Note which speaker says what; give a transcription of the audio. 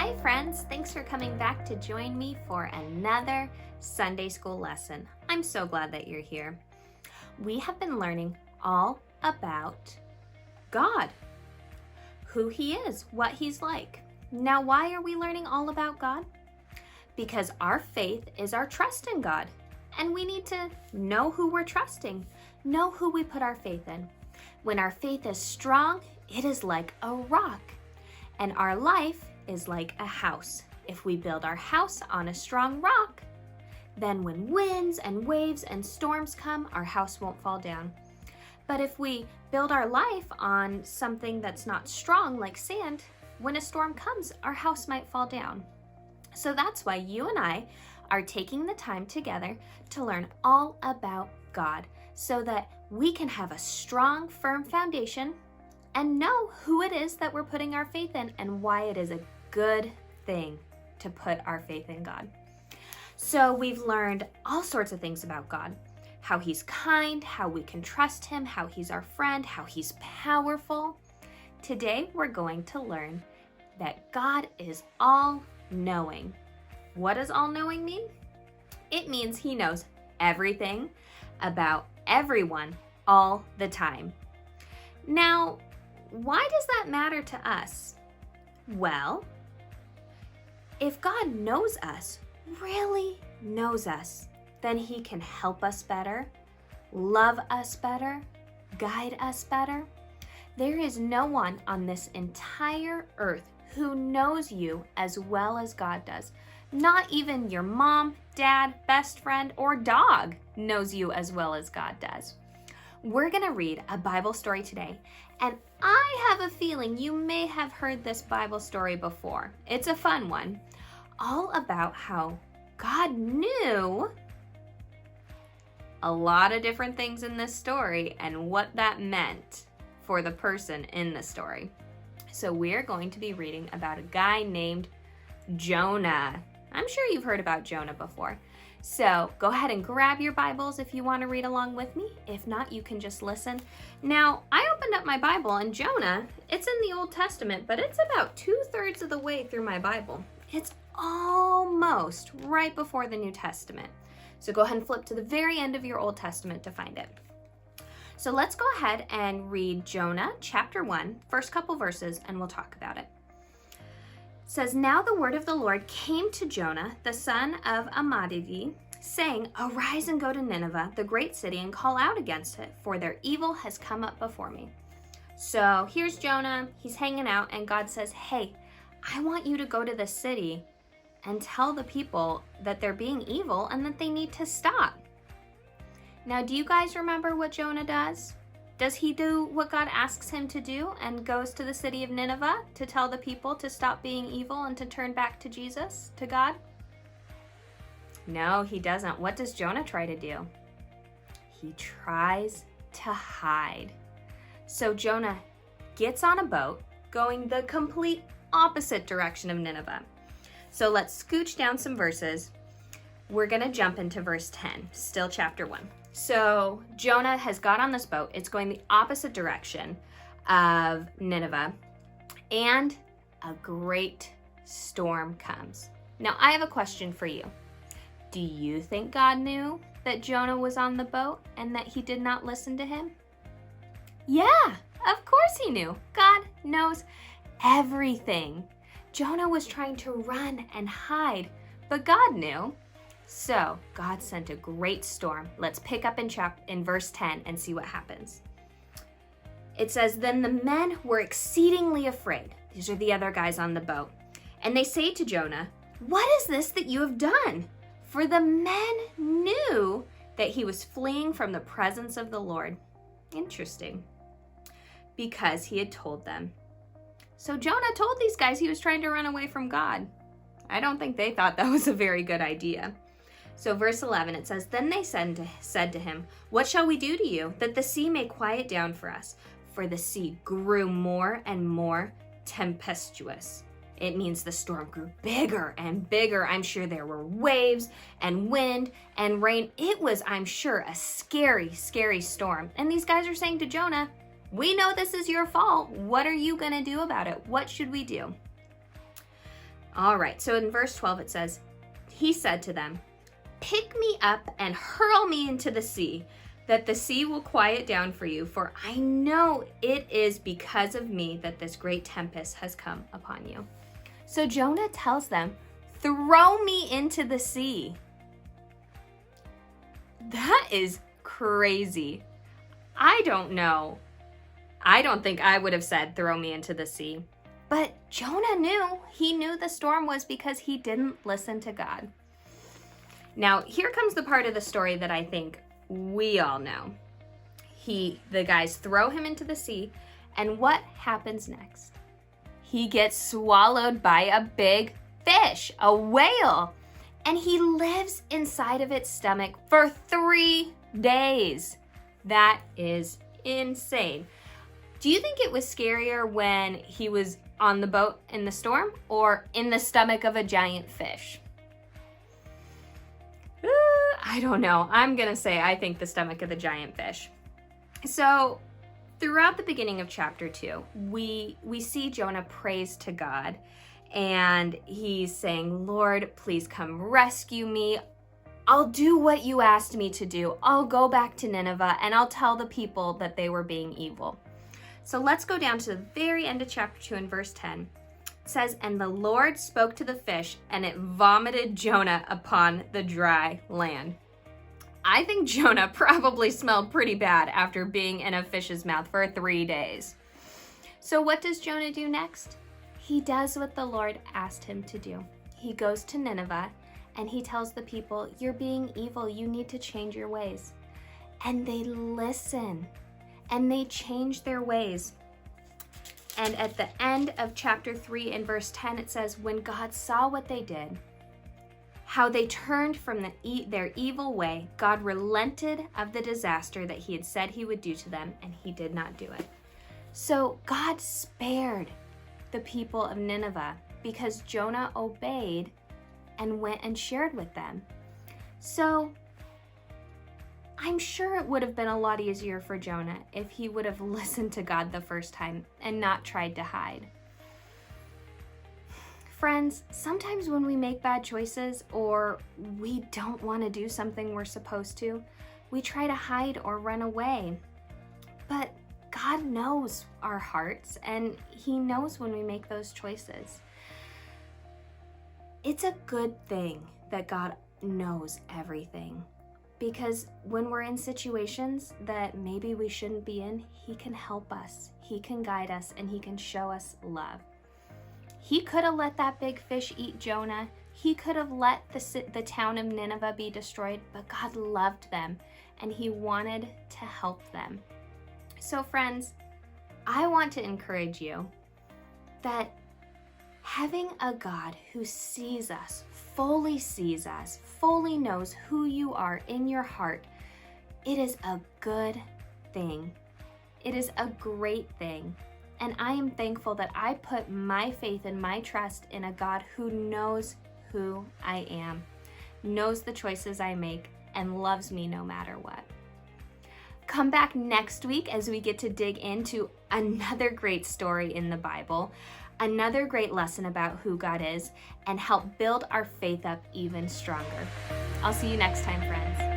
Speaker 1: Hi friends, thanks for coming back to join me for another Sunday school lesson. I'm so glad that you're here. We have been learning all about God, who He is, what He's like. Now, why are we learning all about God? Because our faith is our trust in God, and we need to know who we're trusting, know who we put our faith in. When our faith is strong, it is like a rock, and our life is like a house. If we build our house on a strong rock, then when winds and waves and storms come, our house won't fall down. But if we build our life on something that's not strong, like sand, when a storm comes, our house might fall down. So that's why you and I are taking the time together to learn all about God, so that we can have a strong, firm foundation and know who it is that we're putting our faith in and why it is a good thing to put our faith in God. So we've learned all sorts of things about God, how He's kind, how we can trust Him, how He's our friend, how He's powerful. Today we're going to learn that God is all-knowing. What does all-knowing mean? It means He knows everything about everyone all the time. Now, why does that matter to us? Well, if God knows us, really knows us, then He can help us better, love us better, guide us better. There is no one on this entire earth who knows you as well as God does. Not even your mom, dad, best friend, or dog knows you as well as God does. We're going to read a Bible story today, and I have a feeling you may have heard this Bible story before. It's a fun one, all about how God knew a lot of different things in this story and what that meant for the person in the story. So we're going to be reading about a guy named Jonah. I'm sure you've heard about Jonah before. So go ahead and grab your Bibles if you want to read along with me. If not, you can just listen. Now, I opened up my Bible, and Jonah, it's in the Old Testament, but it's about 2/3 of the way through my Bible. It's almost right before the New Testament. So go ahead and flip to the very end of your Old Testament to find it. So let's go ahead and read Jonah chapter 1, first couple verses, and we'll talk about it. It says, "Now the word of the Lord came to Jonah, the son of Amittai, saying, Arise and go to Nineveh, the great city, and call out against it, for their evil has come up before me." So here's Jonah, he's hanging out, and God says, hey, I want you to go to the city and tell the people that they're being evil and that they need to stop. Now, do you guys remember what Jonah does? Does he do what God asks him to do and goes to the city of Nineveh to tell the people to stop being evil and to turn back to Jesus, to God? No, he doesn't. What does Jonah try to do? He tries to hide. So Jonah gets on a boat going the complete opposite direction of Nineveh. So let's scooch down some verses. We're going to jump into verse 10, still chapter 1. So Jonah has got on this boat. It's going the opposite direction of Nineveh, and a great storm comes. Now, I have a question for you. Do you think God knew that Jonah was on the boat and that he did not listen to him? Yeah, of course he knew. God knows everything. Jonah was trying to run and hide, but God knew. So God sent a great storm. Let's pick up in verse 10 and see what happens. It says, "Then the men were exceedingly afraid." These are the other guys on the boat. "And they say to Jonah, 'What is this that you have done?' For the men knew that he was fleeing from the presence of the Lord." Interesting. "Because he had told them." So Jonah told these guys he was trying to run away from God. I don't think they thought that was a very good idea. So verse 11, it says, "Then they said to him, 'What shall we do to you, that the sea may quiet down for us?' For the sea grew more and more tempestuous." It means the storm grew bigger and bigger. I'm sure there were waves and wind and rain. It was, I'm sure, a scary, scary storm. And these guys are saying to Jonah, "We know this is your fault. What are you going to do about it? What should we do?" All right, so in verse 12 it says, he said to them, "Pick me up and hurl me into the sea, that the sea will quiet down for you, for I know it is because of me that this great tempest has come upon you." So Jonah tells them, throw me into the sea. That is crazy. I don't know. I don't think I would have said, throw me into the sea. But Jonah knew. He knew the storm was because he didn't listen to God. Now, here comes the part of the story that I think we all know. The guys throw him into the sea, and what happens next? He gets swallowed by a big fish, a whale, and he lives inside of its stomach for 3 days. That is insane. Do you think it was scarier when he was on the boat in the storm or in the stomach of a giant fish? I don't know. I'm gonna say I think the stomach of the giant fish. So throughout the beginning of chapter 2, we see Jonah praise to God, and he's saying, "Lord, please come rescue me. I'll do what you asked me to do. I'll go back to Nineveh and I'll tell the people that they were being evil." So let's go down to the very end of chapter 2 and verse 10. It says, "And the Lord spoke to the fish, and it vomited Jonah upon the dry land." I think Jonah probably smelled pretty bad after being in a fish's mouth for 3 days. So what does Jonah do next? He does what the Lord asked him to do. He goes to Nineveh and he tells the people, "You're being evil. You need to change your ways." And they listen and they change their ways. And at the end of chapter 3 and verse 10, it says, when God saw what they did, how they turned from their evil way, God relented of the disaster that he had said he would do to them, and he did not do it. So God spared the people of Nineveh because Jonah obeyed and went and shared with them. So I'm sure it would have been a lot easier for Jonah if he would have listened to God the first time and not tried to hide. Friends, sometimes when we make bad choices or we don't want to do something we're supposed to, we try to hide or run away. But God knows our hearts, and he knows when we make those choices. It's a good thing that God knows everything, because when we're in situations that maybe we shouldn't be in, he can help us, he can guide us, and he can show us love. He could have let that big fish eat Jonah. He could have let the town of Nineveh be destroyed, but God loved them and he wanted to help them. So friends, I want to encourage you that having a God who sees us, fully knows who you are in your heart, it is a good thing. It is a great thing. And I am thankful that I put my faith and my trust in a God who knows who I am, knows the choices I make, and loves me no matter what. Come back next week as we get to dig into another great story in the Bible, another great lesson about who God is, and help build our faith up even stronger. I'll see you next time, friends.